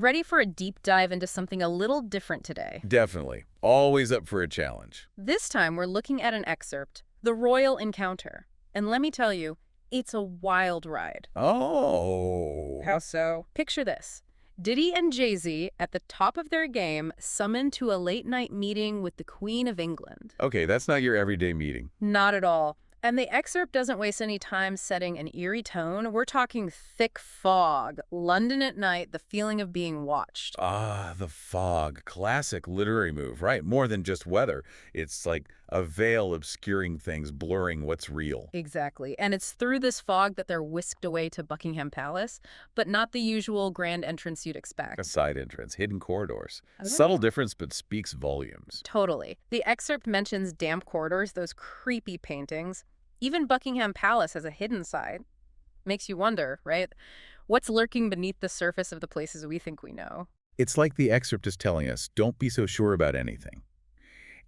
Ready for a deep dive into something a little different today? Definitely. Always up for a challenge. This time we're looking at an excerpt, The Royal Encounter. And let me tell you, it's a wild ride. Oh. How so? Picture this. Diddy and Jay-Z, at the top of their game, summoned to a late-night meeting with the Queen of England. Okay, that's not your everyday meeting. Not at all. And the excerpt doesn't waste any time setting an eerie tone. We're talking thick fog, London at night, the feeling of being watched. Ah, the fog. Classic literary move, right? More than just weather. It's like a veil obscuring things, blurring what's real. Exactly. And it's through this fog that they're whisked away to Buckingham Palace, but not the usual grand entrance you'd expect. A side entrance, hidden corridors. Subtle difference, but speaks volumes. Totally. The excerpt mentions damp corridors, those creepy paintings. Even Buckingham Palace has a hidden side. Makes you wonder, right? What's lurking beneath the surface of the places we think we know? It's like the excerpt is telling us, don't be so sure about anything.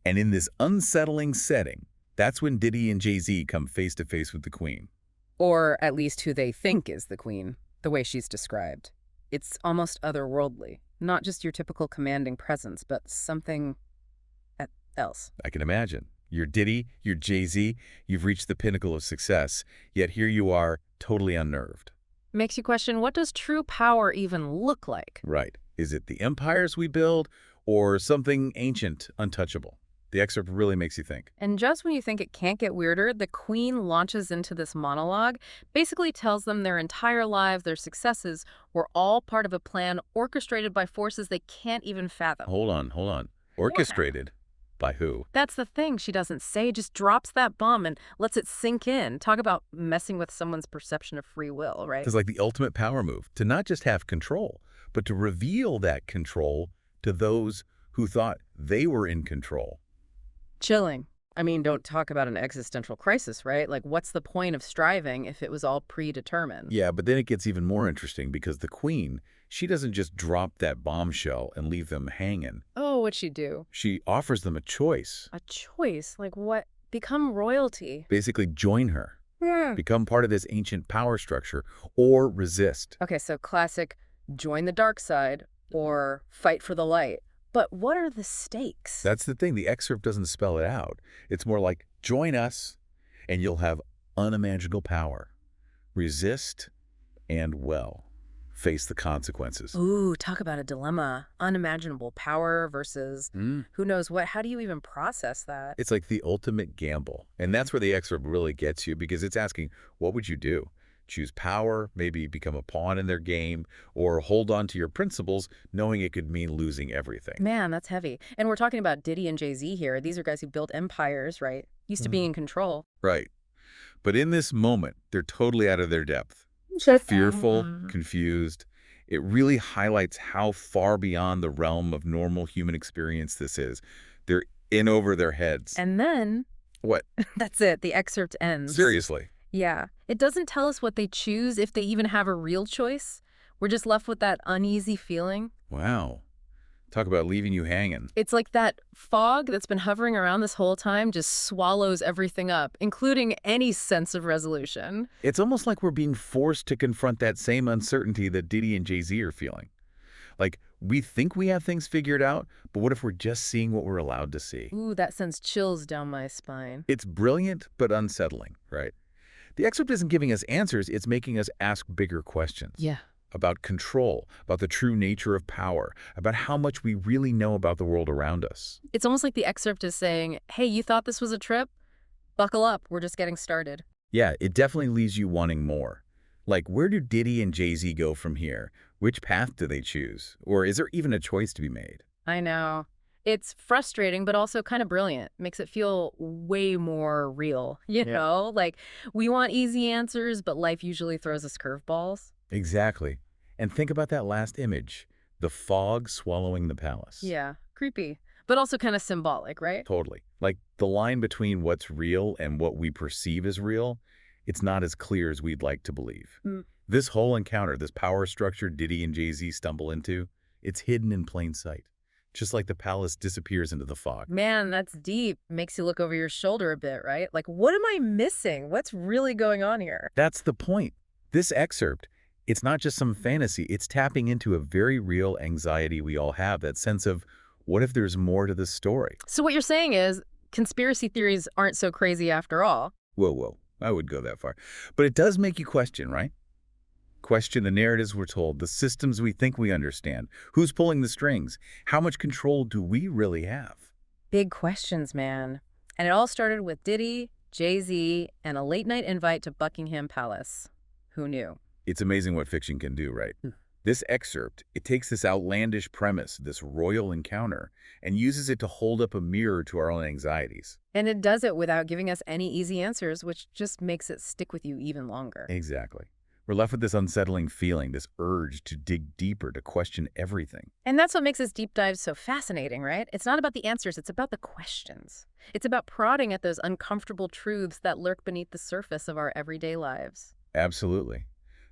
And in this unsettling setting, that's when Diddy and Jay-Z come face to face with the Queen. Or at least who they think is the Queen, the way she's described. It's almost otherworldly. Not just your typical commanding presence, but something else. I can imagine. You're Diddy, you're Jay-Z, you've reached the pinnacle of success, yet here you are, totally unnerved. Makes you question, what does true power even look like? Right. Is it the empires we build, or something ancient, untouchable? The excerpt really makes you think. And just when you think it can't get weirder, the Queen launches into this monologue, basically tells them their entire lives, their successes, were all part of a plan orchestrated by forces they can't even fathom. Hold on. Orchestrated? By who? That's the thing she doesn't say, just drops that bomb and lets it sink in. Talk about messing with someone's perception of free will, right? It's like the ultimate power move, to not just have control, but to reveal that control to those who thought they were in control. Chilling. I mean, don't talk about an existential crisis, right? Like, what's the point of striving if it was all predetermined? Yeah, but then it gets even more interesting because the Queen, she doesn't just drop that bombshell and leave them hanging. Oh, what'd she do? She offers them a choice. A choice? Like what? Become royalty. Basically, join her. Yeah. Become part of this ancient power structure, or resist. Okay, so classic, join the dark side or fight for the light. But what are the stakes? That's the thing. The excerpt doesn't spell it out. It's more like, join us, and you'll have unimaginable power. Resist, and, well, face the consequences. Ooh, talk about a dilemma. Unimaginable power versus who knows what. How do you even process that? It's like the ultimate gamble. And that's where the excerpt really gets you, because it's asking, what would you do? Choose power, maybe become a pawn in their game, or hold on to your principles, knowing it could mean losing everything. Man, that's heavy. And we're talking about Diddy and Jay-Z here. These are guys who built empires, right? Used to being in control. Right. But in this moment, they're totally out of their depth. Fearful, confused. It really highlights how far beyond the realm of normal human experience this is. They're in over their heads. And then... What? That's it. The excerpt ends. Seriously. Yeah. It doesn't tell us what they choose, if they even have a real choice. We're just left with that uneasy feeling. Wow. Talk about leaving you hanging. It's like that fog that's been hovering around this whole time just swallows everything up, including any sense of resolution. It's almost like we're being forced to confront that same uncertainty that Diddy and Jay-Z are feeling. Like, we think we have things figured out, but what if we're just seeing what we're allowed to see? Ooh, that sends chills down my spine. It's brilliant, but unsettling, right? The excerpt isn't giving us answers, it's making us ask bigger questions. Yeah. About control, about the true nature of power, about how much we really know about the world around us. It's almost like the excerpt is saying, hey, you thought this was a trip? Buckle up, we're just getting started. Yeah, it definitely leaves you wanting more. Like, where do Diddy and Jay-Z go from here? Which path do they choose? Or is there even a choice to be made? I know. It's frustrating, but also kind of brilliant. Makes it feel way more real, you know? Like, we want easy answers, but life usually throws us curveballs. Exactly. And think about that last image, the fog swallowing the palace. Yeah, creepy, but also kind of symbolic, right? Totally. Like, the line between what's real and what we perceive as real, it's not as clear as we'd like to believe. This whole encounter, this power structure Diddy and Jay-Z stumble into, it's hidden in plain sight. Just like the palace disappears into the fog. Man, that's deep. Makes you look over your shoulder a bit, right? Like, what am I missing? What's really going on here? That's the point. This excerpt, It's not just some fantasy, it's tapping into a very real anxiety we all have, that sense of, what if there's more to this story? So what you're saying is conspiracy theories aren't so crazy after all. Whoa, whoa, I would go that far. But it does make you question, right? Question the narratives we're told, the systems we think we understand, who's pulling the strings, how much control do we really have? Big questions, man. And it all started with Diddy, Jay-Z, and a late-night invite to Buckingham Palace. Who knew? It's amazing what fiction can do, right? This excerpt, it takes this outlandish premise, this royal encounter, and uses it to hold up a mirror to our own anxieties. And it does it without giving us any easy answers, which just makes it stick with you even longer. Exactly. We're left with this unsettling feeling, this urge to dig deeper, to question everything. And that's what makes this deep dive so fascinating, right? It's not about the answers, it's about the questions. It's about prodding at those uncomfortable truths that lurk beneath the surface of our everyday lives. Absolutely.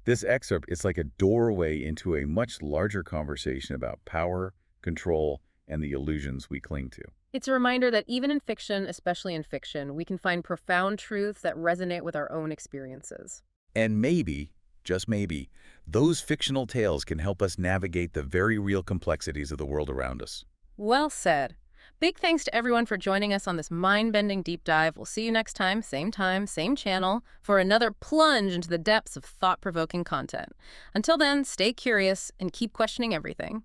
This excerpt is like a doorway into a much larger conversation about power, control, and the illusions we cling to. It's a reminder that even in fiction, especially in fiction, we can find profound truths that resonate with our own experiences. And maybe, just maybe, those fictional tales can help us navigate the very real complexities of the world around us. Well said. Big thanks to everyone for joining us on this mind-bending deep dive. We'll see you next time, same channel, for another plunge into the depths of thought-provoking content. Until then, stay curious and keep questioning everything.